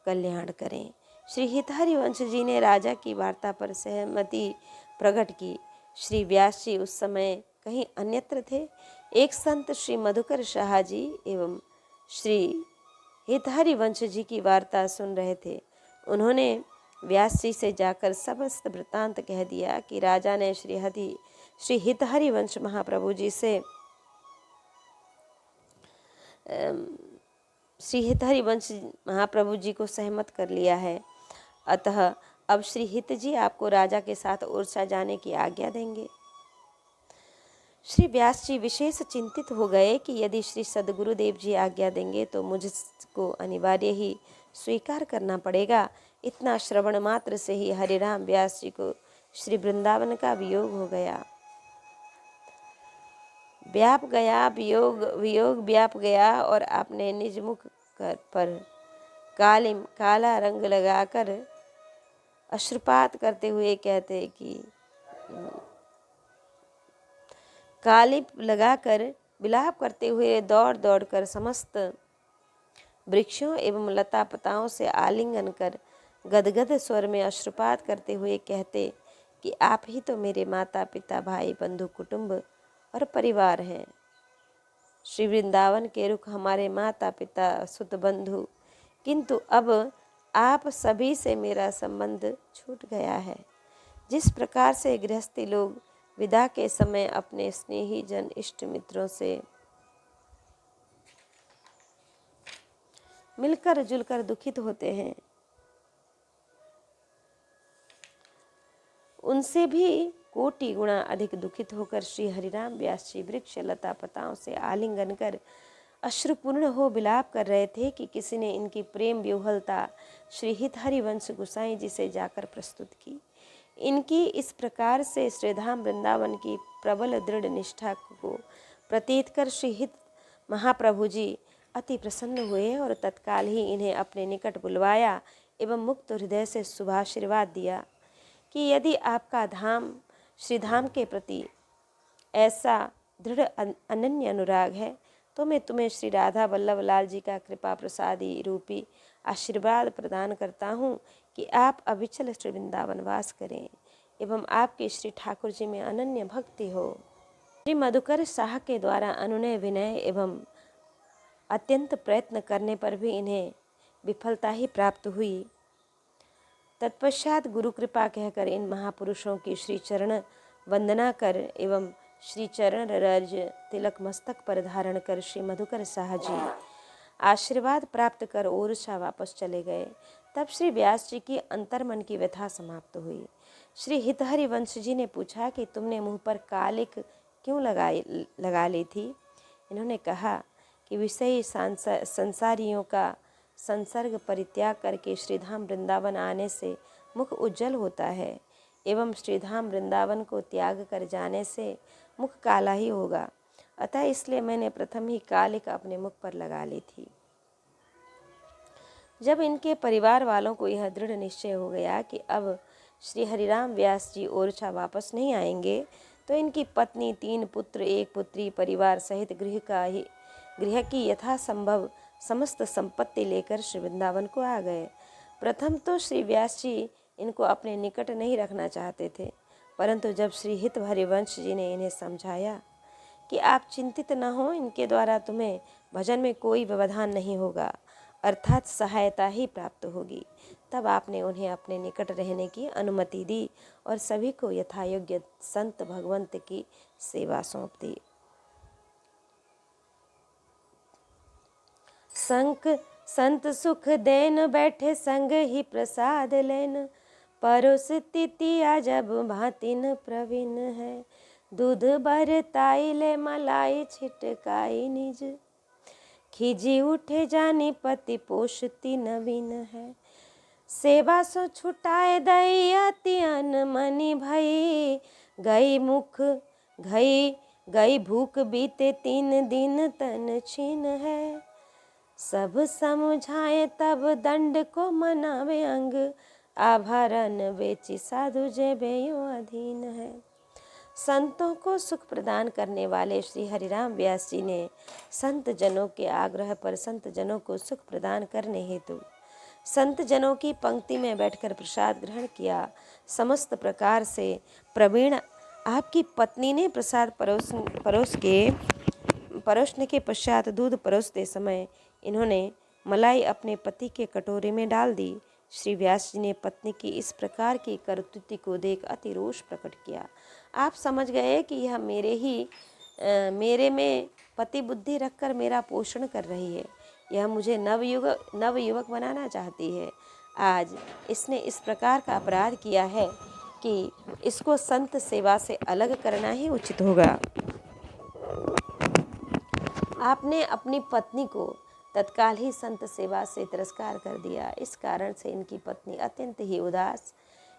कल्याण करें। श्री हितहरि वंश जी ने राजा की वार्ता पर सहमति प्रकट की। श्री व्यास जी उस समय कहीं अन्यत्र थे। एक संत श्री मधुकर शाह जी एवं श्री हितहरि वंश जी की वार्ता सुन रहे थे। उन्होंने व्यास जी से जाकर समस्त वृत्तांत कह दिया कि राजा ने श्री हितहरि वंश महाप्रभु जी से श्री हितहरि वंश महाप्रभु जी को सहमत कर लिया है। अतः अब श्री हित जी आपको राजा के साथ ओरछा जाने की आज्ञा देंगे। श्री व्यास जी विशेष चिंतित हो गए कि यदि श्री सदगुरुदेव जी आज्ञा देंगे तो मुझको अनिवार्य ही स्वीकार करना पड़ेगा। इतना श्रवण मात्र से ही हरिराम व्यास जी को श्री वृंदावन का वियोग हो गया। वियोग व्याप गया और आपने निज मुख पर काला रंग लगाकर अश्रुपात करते हुए कहते कि कालिप लगाकर विलाप करते हुए दौड़ दौड़ कर समस्त वृक्षों एवं लता पताओं से आलिंगन कर गदगद स्वर में अश्रुपात करते हुए कहते कि आप ही तो मेरे माता पिता भाई बंधु कुटुंब और परिवार हैं। श्री वृंदावन के रुख हमारे माता पिता सुत बंधु, किंतु अब आप सभी से मेरा संबंध छूट गया है। जिस प्रकार से गृहस्थी लोग विदा के समय अपने स्नेही जन इष्ट मित्रों से मिलकर जुलकर दुखित होते हैं, उनसे भी कोटि गुणा अधिक दुखित होकर श्री हरिराम व्यास जी वृक्ष लता पताओं से आलिंगन कर अश्रुपूर्ण हो विलाप कर रहे थे कि किसी ने इनकी प्रेम व्यूहलता श्री हित हरिवंश गोसाई जी से जाकर प्रस्तुत की। इनकी इस प्रकार से श्रीधाम वृंदावन की प्रबल दृढ़ निष्ठा को प्रतीत कर श्री हित महाप्रभु जी अति प्रसन्न हुए और तत्काल ही इन्हें अपने निकट बुलवाया एवं मुक्त हृदय से शुभाशीर्वाद दिया कि यदि आपका धाम श्रीधाम के प्रति ऐसा दृढ़ अनन्य अनुराग है तो मैं तुम्हें श्री राधा वल्लभ लाल जी का कृपा प्रसादी रूपी आशीर्वाद प्रदान करता हूँ कि आप अविचल श्री वृंदावन वास करें एवं आपके श्री ठाकुर जी में अनन्य भक्ति हो। श्री मधुकर शाह के द्वारा अनुनय विनय एवं अत्यंत प्रयत्न करने पर भी इन्हें विफलता ही प्राप्त हुई। तत्पश्चात गुरु कृपा कहकर इन महापुरुषों की श्री चरण वंदना कर एवं श्री चरण रज तिलक मस्तक पर धारण कर श्री मधुकर शाह जी आशीर्वाद प्राप्त कर ओरछा वापस चले गए। तब श्री व्यास जी की अंतर्मन की व्यथा समाप्त हुई। श्री हितहरि वंश जी ने पूछा कि तुमने मुंह पर कालिक क्यों लगा ली थी। इन्होंने कहा कि विषयी संसारियों का संसर्ग परित्याग करके श्रीधाम वृंदावन आने से मुख उज्जवल होता है एवं श्रीधाम वृंदावन को त्याग कर जाने से मुख काला ही होगा, अतः इसलिए मैंने प्रथम ही कालिक अपने मुख पर लगा ली थी। जब इनके परिवार वालों को यह दृढ़ निश्चय हो गया कि अब श्री हरिराम व्यास जी ओरछा वापस नहीं आएंगे, तो इनकी पत्नी, 3 पुत्र, 1 पुत्री परिवार सहित गृह की यथासंभव समस्त संपत्ति लेकर श्री वृंदावन को आ गए। प्रथम तो श्री व्यास जी इनको अपने निकट नहीं रखना चाहते थे, परंतु जब श्री हित हरिवंश जी ने इन्हें समझाया कि आप चिंतित न हो, इनके द्वारा तुम्हें भजन में कोई व्यवधान नहीं होगा, अर्थात सहायता ही प्राप्त होगी, तब आपने उन्हें अपने निकट रहने की अनुमति दी और सभी को यथायोग्य संत भगवंत की सेवा सौंप दी। संत सुख देन बैठे संग ही प्रसाद लेन, परोस तितिया जब भातिन प्रवीण है, दूध बरताई ले मलाई छिटकाई निज, खिजी उठे जानी पति पोषती नवीन है, सेवा सो छुटाए दई अति अनमनी भई, गई भूख बीते 3 दिन तन छीन है, सब समझाए तब दंड को मनावे अंग, आभरण बेची साधु जे बेयो अधीन है। संतों को सुख प्रदान करने वाले श्री हरिराम व्यास जी ने संत जनों के आग्रह पर संत जनों को सुख प्रदान करने हेतु संत जनों की पंक्ति में बैठकर प्रसाद ग्रहण किया। समस्त प्रकार से प्रवीण आपकी पत्नी ने प्रसाद परोसने के पश्चात दूध परोसते समय इन्होंने मलाई अपने पति के कटोरे में डाल दी। श्री व्यास जी ने पत्नी की इस प्रकार की कर्तुति को देख अति रोष प्रकट किया। आप समझ गए कि यह मेरे में पति बुद्धि रखकर मेरा पोषण कर रही है, यह मुझे नवयुवक बनाना चाहती है। आज इसने इस प्रकार का अपराध किया है कि इसको संत सेवा से अलग करना ही उचित होगा। आपने अपनी पत्नी को तत्काल ही संत सेवा से तिरस्कार कर दिया। इस कारण से इनकी पत्नी अत्यंत ही उदास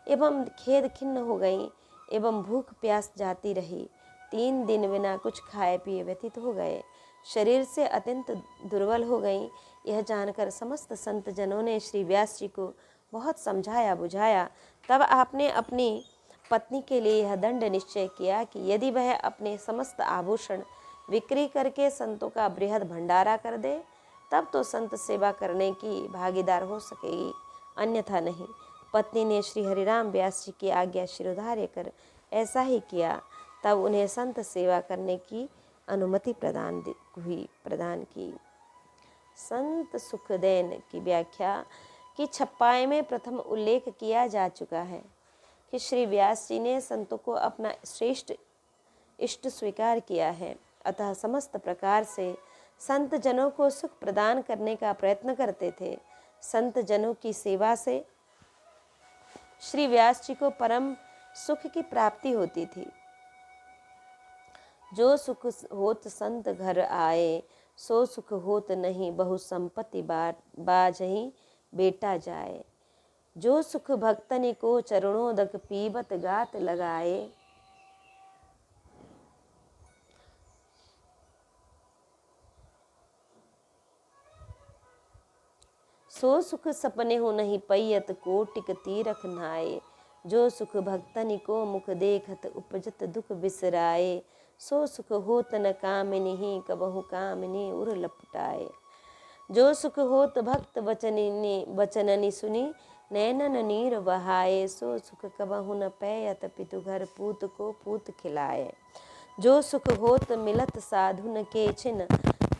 एवं खेद खिन्न हो गई एवं भूख प्यास जाती रही। 3 दिन बिना कुछ खाए पिए व्यतीत हो गए, शरीर से अत्यंत दुर्बल हो गई। यह जानकर समस्त संत जनों ने श्री व्यास जी को बहुत समझाया बुझाया। तब आपने अपनी पत्नी के लिए यह दंड निश्चय किया कि यदि वह अपने समस्त आभूषण बिक्री करके संतों का बृहद भंडारा कर दे, तब तो संत सेवा करने की भागीदार हो सकेगी, अन्यथा नहीं। पत्नी ने श्री हरिराम व्यास जी की आज्ञा शिरोधार्य कर ऐसा ही किया। तब उन्हें संत सेवा करने की अनुमति प्रदान की। संत सुखदेन की व्याख्या की छप्पाई में प्रथम उल्लेख किया जा चुका है कि श्री व्यास जी ने संतों को अपना श्रेष्ठ इष्ट स्वीकार किया है, अतः समस्त प्रकार से संत जनों को सुख प्रदान करने का प्रयत्न करते थे। संत जनों की सेवा से श्री व्यास जी को परम सुख की प्राप्ति होती थी। जो सुख होत संत घर आए, सो सुख होत नहीं बहु संपत्ति बाजही बेटा जाए। जो सुख भक्तनि को चरणोदक पीबत गात लगाए। सो सुख सपने हो नहीं पैयत कोटिक तीरख नाये। जो सुख भक्तनि को मुख देखत उपजत दुख बिसराए। सो सुख होत न कामिनी ही कबहु कामिनी उर लपटाए। जो सुख होत भक्त वचननि सुनी नैनन नीर बहाए। सो सुख कबहु न पैयत पितु घर पूत को पूत खिलाए। जो सुख होत मिलत साधुन के छिन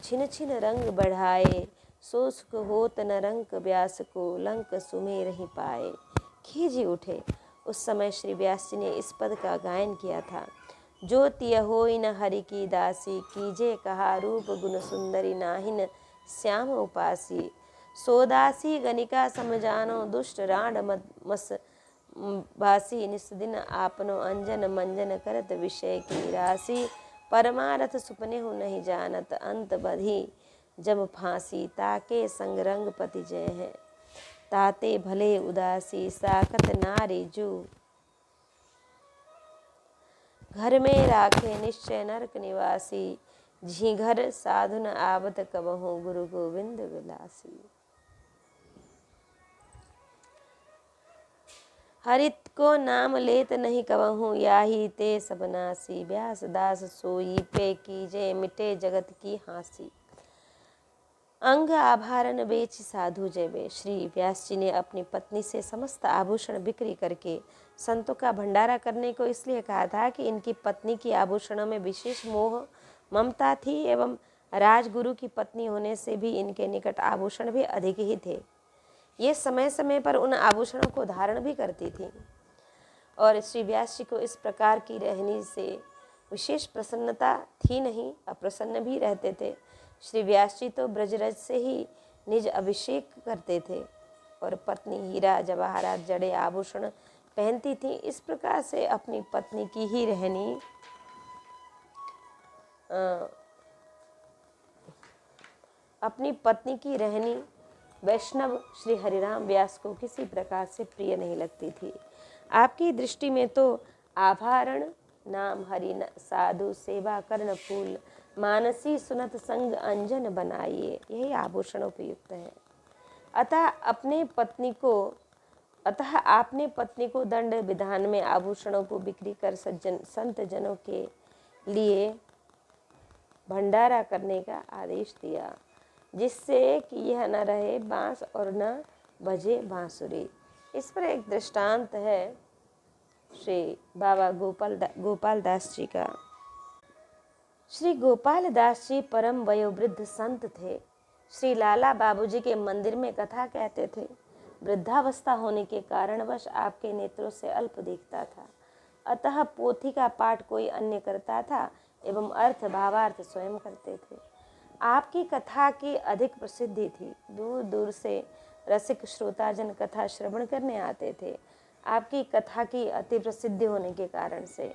छिन छिन रंग बढ़ाए। सो सुख होत न रंक व्यास को लंक सुमेर ही पाए। खीजी उठे। उस समय श्री व्यास जी ने इस पद का गायन किया था। जो तिय होई न हरि की दासी, कीजे कहा रूप गुण सुंदरी नाहिन श्याम उपासी। सोदासी गनिका समझानो दुष्ट राण मस बासी। निस दिन आपनो अंजन मंजन करत विषय की राशि। परमारथ सुपने हो नहीं जानत अंत बधी जब फांसी। ताके संग रंग पति जय है ताते भले उदासी। साकत नारी जो घर में राखे निश्चय नरक निवासी। झी घर साधुन आवत कबहु गुरु गोविंद विलासी। हरित को नाम लेत नहीं कबहु याही ते सबनासी। व्यास दास सोई पे कीजे मिटे जगत की हाँसी। अंग आभरण बेच साधु जयबे। श्री व्यास जी ने अपनी पत्नी से समस्त आभूषण बिक्री करके संतों का भंडारा करने को इसलिए कहा था कि इनकी पत्नी की आभूषणों में विशेष मोह ममता थी एवं राजगुरु की पत्नी होने से भी इनके निकट आभूषण भी अधिक ही थे। ये समय समय पर उन आभूषणों को धारण भी करती थी और श्री व्यास जी को इस प्रकार की रहनी से विशेष प्रसन्नता थी नहीं, अप्रसन्न भी रहते थे। श्री व्यास जी तो ब्रजरज से ही निज अभिषेक करते थे और पत्नी हीरा जवाहरात जड़े आभूषण पहनती थी। इस प्रकार से अपनी पत्नी की ही रहनी अपनी पत्नी की रहनी वैष्णव श्री हरिराम व्यास को किसी प्रकार से प्रिय नहीं लगती थी। आपकी दृष्टि में तो आभरण नाम हरि साधु सेवा कर्ण फूल मानसी सुनत संग अंजन बनाइए, यही आभूषण उपयुक्त है। अतः आपने पत्नी को दंड विधान में आभूषणों को बिक्री कर संत जनों के लिए भंडारा करने का आदेश दिया, जिससे कि यह न रहे बांस और न बजे बांसुरी। इस पर एक दृष्टांत है श्री बाबा गोपाल दास जी का। श्री गोपाल दास जी परम वयोवृद्ध संत थे। श्री लाला बाबूजी के मंदिर में कथा कहते थे। वृद्धावस्था होने के कारणवश आपके नेत्रों से अल्प दिखता था, अतः पोथी का पाठ कोई अन्य करता था एवं अर्थ भावार्थ स्वयं करते थे। आपकी कथा की अधिक प्रसिद्धि थी। दूर दूर से रसिक श्रोताजन कथा श्रवण करने आते थे। आपकी कथा की अति प्रसिद्धि होने के कारण से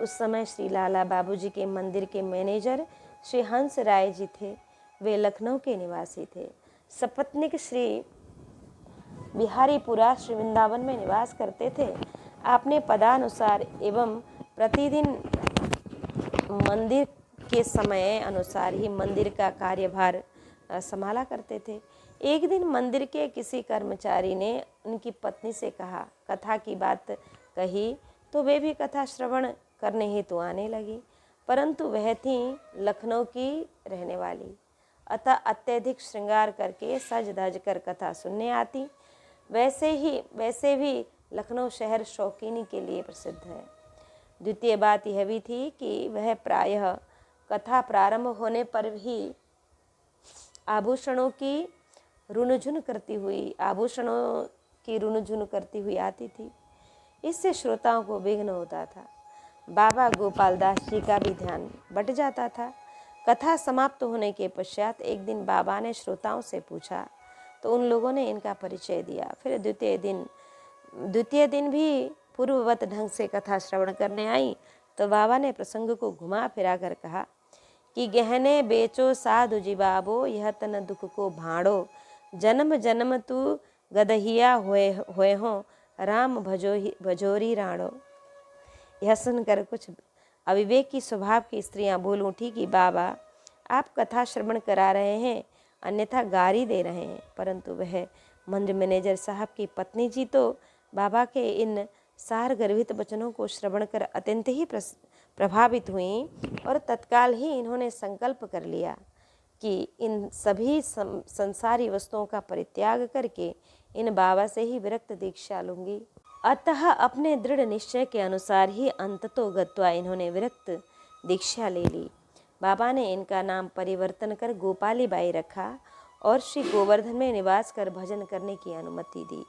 उस समय श्री लाला बाबूजी के मंदिर के मैनेजर श्री हंस राय जी थे। वे लखनऊ के निवासी थे। सपत्निक श्री बिहारीपुरा श्री वृंदावन में निवास करते थे। आपने पदानुसार एवं प्रतिदिन मंदिर के समय अनुसार ही मंदिर का कार्यभार संभाला करते थे। एक दिन मंदिर के किसी कर्मचारी ने उनकी पत्नी से कहा, कथा की बात कही तो वे भी कथा श्रवण करने हेतु आने लगी, परंतु वह थी लखनऊ की रहने वाली, अतः अत्यधिक श्रृंगार करके सज धज कर कथा सुनने आती। वैसे भी लखनऊ शहर शौकीनी के लिए प्रसिद्ध है। द्वितीय बात यह भी थी कि वह प्रायः कथा प्रारंभ होने पर ही आभूषणों की रुनझुन करती हुई आती थी। इससे श्रोताओं को विघ्न होता था। बाबा गोपाल दास जी का भी ध्यान बट जाता था। कथा समाप्त होने के पश्चात एक दिन बाबा ने श्रोताओं से पूछा तो उन लोगों ने इनका परिचय दिया। फिर द्वितीय दिन भी पूर्ववत ढंग से कथा श्रवण करने आई तो बाबा ने प्रसंग को घुमा फिरा कर कहा कि गहने बेचो साधु जिबाबो, यह तन दुख को भाड़ो, जन्म जन्म तू गदहिया होए हो, राम भजोरी राणो। यह सुनकर कुछ अविवेकी स्वभाव की स्त्रियां बोल उठी कि बाबा आप कथा श्रवण करा रहे हैं, अन्यथा गारी दे रहे हैं। परंतु वह मंदिर मैनेजर साहब की पत्नी जी तो बाबा के इन सार गर्भित वचनों को श्रवण कर अत्यंत ही प्रभावित हुई और तत्काल ही इन्होंने संकल्प कर लिया कि इन सभी संसारी वस्तुओं का परित्याग करके इन बाबा से ही विरक्त दीक्षा लूंगी। अतः अपने दृढ़ निश्चय के अनुसार ही अंततो गत्वा इन्होंने विरक्त दीक्षा ले ली। बाबा ने इनका नाम परिवर्तन कर गोपाली बाई रखा और श्री गोवर्धन में निवास कर भजन करने की अनुमति दी।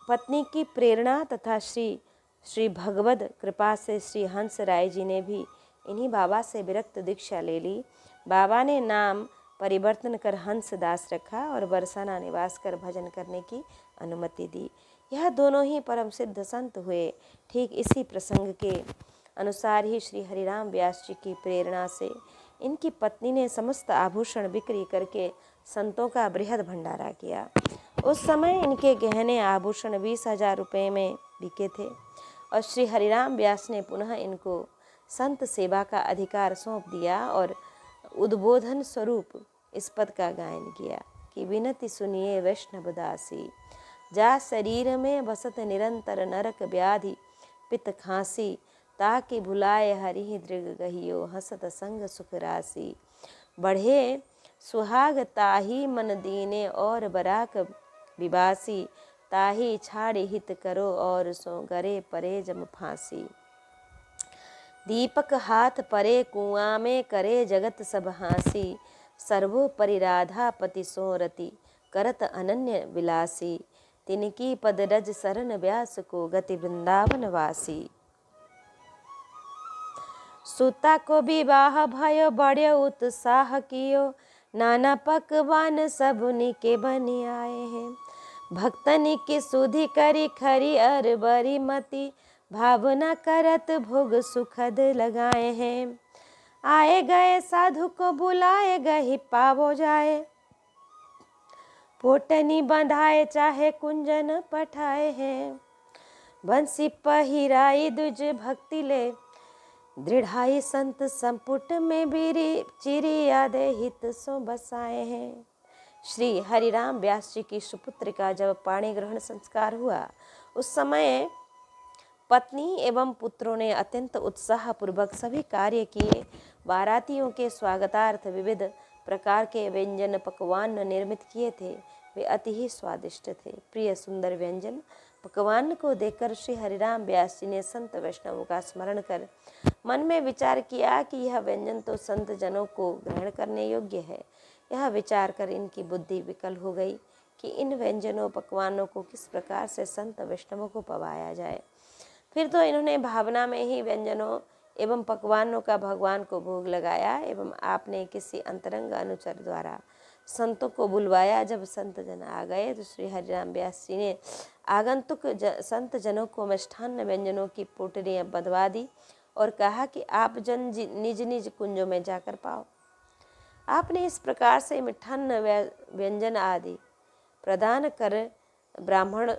पत्नी की प्रेरणा तथा श्री भगवद कृपा से श्री हंस राय जी ने भी इन्हीं बाबा से विरक्त दीक्षा ले ली। बाबा ने नाम परिवर्तन कर हंस दास रखा और बरसाना निवास कर भजन करने की अनुमति दी। यह दोनों ही परम सिद्ध संत हुए। ठीक इसी प्रसंग के अनुसार ही श्री हरिराम व्यास जी की प्रेरणा से इनकी पत्नी ने समस्त आभूषण बिक्री करके संतों का बृहद भंडारा किया। उस समय इनके गहने आभूषण 20,000 रुपये में बिके थे और श्री हरिराम व्यास ने पुनः इनको संत सेवा का अधिकार सौंप दिया और उद्बोधन स्वरूप इस पद का गायन किया कि विनती सुनिए वैष्णव दासी, जा शरीर में बसत निरंतर नरक व्याधि पित्त खांसी, ताकि भुलाए हरि दृग गहियो हसत संग सुख राशि। बढ़े सुहाग ताही मन दीने और बराक विबासी, ताही छाड़ी हित करो और सो गरे परे जम फांसी। दीपक हाथ परे कुआं में करे जगत सब हांसी, सर्वोपरि राधा पति सोरति करत अनन्य विलासी, तिनकी पद रज शरण व्यास को गति वृंदावन वासी। सुता को विवाह भयो बड़े उत्साह कियो, नाना पकवान सबनी के बनी आए हैं। भक्तनी की सुधि करी खरी अर बरी मती, भावना करत भोग सुखद लगाए हैं। आए गए साधु को बुलाए गही पावो जाए, पोटनी बंधाए चाहे कुंजन पठाए हैं। बंसी पहिराई दुज भक्ति ले, दृढ़ाई संत संपुट में बीरी चिरी यादे हित सो बसाए हैं। श्री हरिराम व्यास जी की सुपुत्र का जब पाणी ग्रहण संस्कार हुआ उस समय पत्नी एवं पुत्रों ने अत्यंत उत्साह पूर्वक सभी कार्य किए। बारातियों के स्वागतार्थ विविध प्रकार के व्यंजन पकवान निर्मित किए थे। वे अति ही स्वादिष्ट थे। प्रिय सुंदर व्यंजन पकवान को देखकर श्री हरिराम व्यास जी ने संत वैष्णवों का स्मरण कर मन में विचार किया कि यह व्यंजन तो संत जनों को ग्रहण करने योग्य है। यह विचार कर इनकी बुद्धि विकल हो गई कि इन व्यंजनों पकवानों को किस प्रकार से संत वैष्णवों को पवाया जाए। फिर तो इन्होंने भावना में ही व्यंजनों एवं पकवानों का भगवान को भोग लगाया एवं आपने किसी अंतरंग अनुचर द्वारा संतों को बुलवाया। जब संत जन आ गए तो श्री हरिराम व्यास जी ने आगंतुक संत जनों को मिष्ठान्न व्यंजनों की पोटलियां बंधवा दी और कहा कि आप जन निज निज कुंजों में जाकर पाओ। आपने इस प्रकार से मिष्ठान्न व्यंजन आदि प्रदान कर ब्राह्मण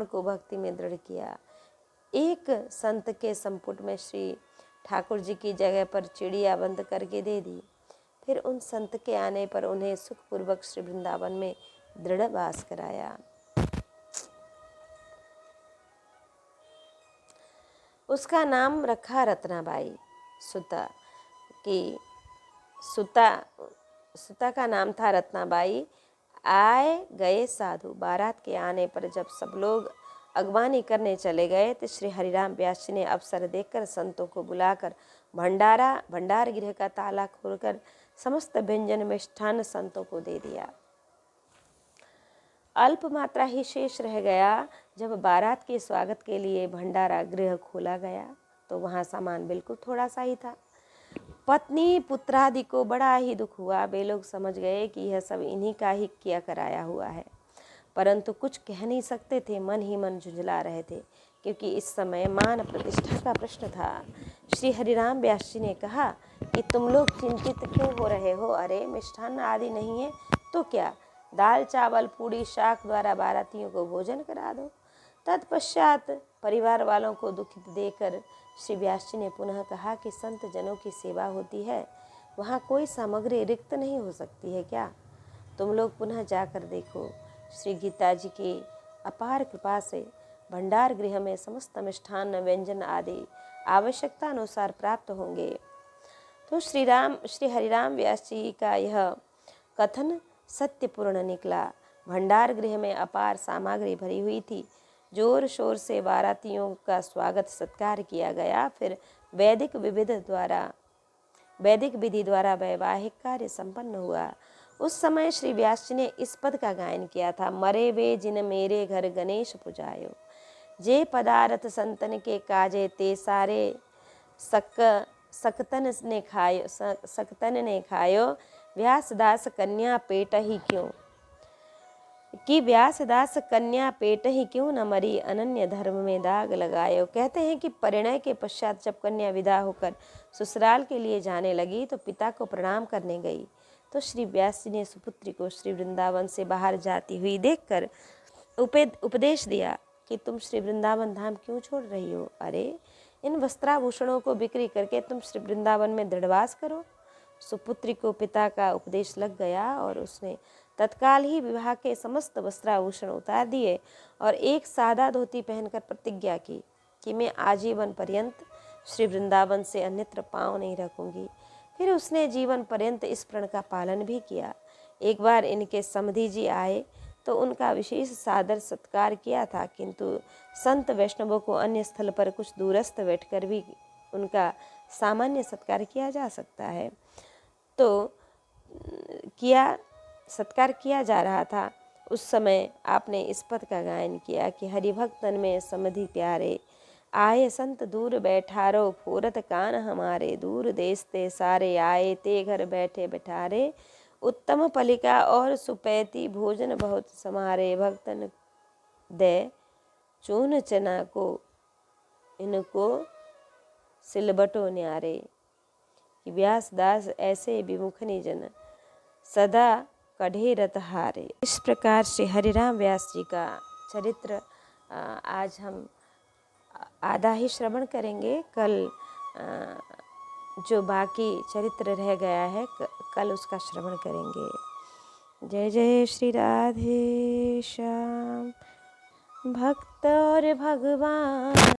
को भक्ति में दृढ़ किया। एक संत के संपुट में श्री ठाकुर जी की जगह पर चिड़िया बंद करके दे दी। फिर उन संत के आने पर उन्हें सुखपूर्वक श्री वृंदावन में दृढ़ वास कराया। उसका नाम रखा रत्नाबाई। सुता का नाम था रत्नाबाई। आए गए साधु बारात के आने पर जब सब लोग अगवानी करने चले गए तो श्री हरिराम व्यास जी ने अवसर देखकर संतों को बुलाकर भंडार गृह का ताला खोलकर समस्त व्यंजन मिष्ठान संतों को दे दिया। अल्प मात्रा ही शेष रह गया। जब बारात के स्वागत के लिए भंडारा गृह खोला गया तो वहाँ सामान बिल्कुल थोड़ा सा ही था। पत्नी पुत्रादि को बड़ा ही दुख हुआ। वे लोग समझ गए कि यह सब इन्हीं का ही किया कराया हुआ है, परंतु कुछ कह नहीं सकते थे, मन ही मन झुंझला रहे थे, क्योंकि इस समय मान प्रतिष्ठा का प्रश्न था। श्री हरिराम व्यास जी ने कहा कि तुम लोग चिंतित क्यों हो रहे हो? अरे मिष्ठान्न आदि नहीं है तो क्या, दाल चावल पूड़ी शाक द्वारा बारातियों को भोजन करा दो। तत्पश्चात परिवार वालों को दुखित देकर श्री व्यास जी ने पुनः कहा कि संत जनों की सेवा होती है, वहाँ कोई सामग्री रिक्त नहीं हो सकती है क्या? तुम लोग पुनः जाकर देखो। श्री गीता जी की अपार कृपा से भंडार गृह में समस्त मिष्ठान्न व्यंजन आदि आवश्यकता अनुसार प्राप्त होंगे। तो श्री हरिराम व्यास जी का यह कथन सत्यपूर्ण निकला। भंडार गृह में अपार सामग्री भरी हुई थी। जोर शोर से बारातियों का स्वागत सत्कार किया गया। फिर वैदिक विधि द्वारा वैवाहिक कार्य संपन्न हुआ। उस समय श्री व्यास जी ने इस पद का गायन किया था, मरे वे जिन मेरे घर गणेश पुजायो, जे पदार्थ संतन के काजे ते सारे सकतन ने खायो, व्यासदास कन्या पेट ही क्यों, कि व्यासदास कन्या पेट ही क्यों न मरी, अनन्य धर्म में दाग लगायो। कहते हैं कि परिणय के पश्चात जब कन्या विदा होकर ससुराल के लिए जाने लगी तो पिता को प्रणाम करने गई, तो श्री व्यास जी ने सुपुत्री को श्री वृंदावन से बाहर जाती हुई देखकर उपदेश दिया कि तुम श्री वृंदावन धाम क्यों छोड़ रही हो? अरे इन वस्त्राभूषणों को बिक्री करके तुम श्री वृंदावन में दृढ़वास करो। सुपुत्री को पिता का उपदेश लग गया और उसने तत्काल ही विवाह के समस्त वस्त्राभूषण उतार दिए और एक सादा धोती पहनकर प्रतिज्ञा की कि मैं आजीवन पर्यंत श्री वृंदावन से अन्यत्र पाँव नहीं रखूंगी। फिर उसने जीवन पर्यंत इस प्रण का पालन भी किया। एक बार इनके समधी जी आए तो उनका विशेष सादर सत्कार किया था, किंतु संत वैष्णवों को अन्य स्थल पर कुछ दूरस्थ बैठकर भी उनका सामान्य सत्कार किया जा सकता है। तो सत्कार किया जा रहा था। उस समय आपने इस पद का गायन किया कि हरिभक्तन में समधि प्यारे, आए संत दूर बैठारो, फोरत कान हमारे, दूर देश ते सारे आए, ते घर बैठे बैठारे, उत्तम पलिका और सुपैती, भोजन बहुत समारे, भक्तन दे चून चना को, इनको सिलबटो न्यारे, कि व्यासदास ऐसे विमुखनी जन, सदा कढ़े रत हारे। इस प्रकार से हरिराम व्यास जी का चरित्र आज हम आधा ही श्रवण करेंगे। कल जो बाकी चरित्र रह गया है कल उसका श्रवण करेंगे। जय जय श्री राधे श्याम। भक्त और भगवान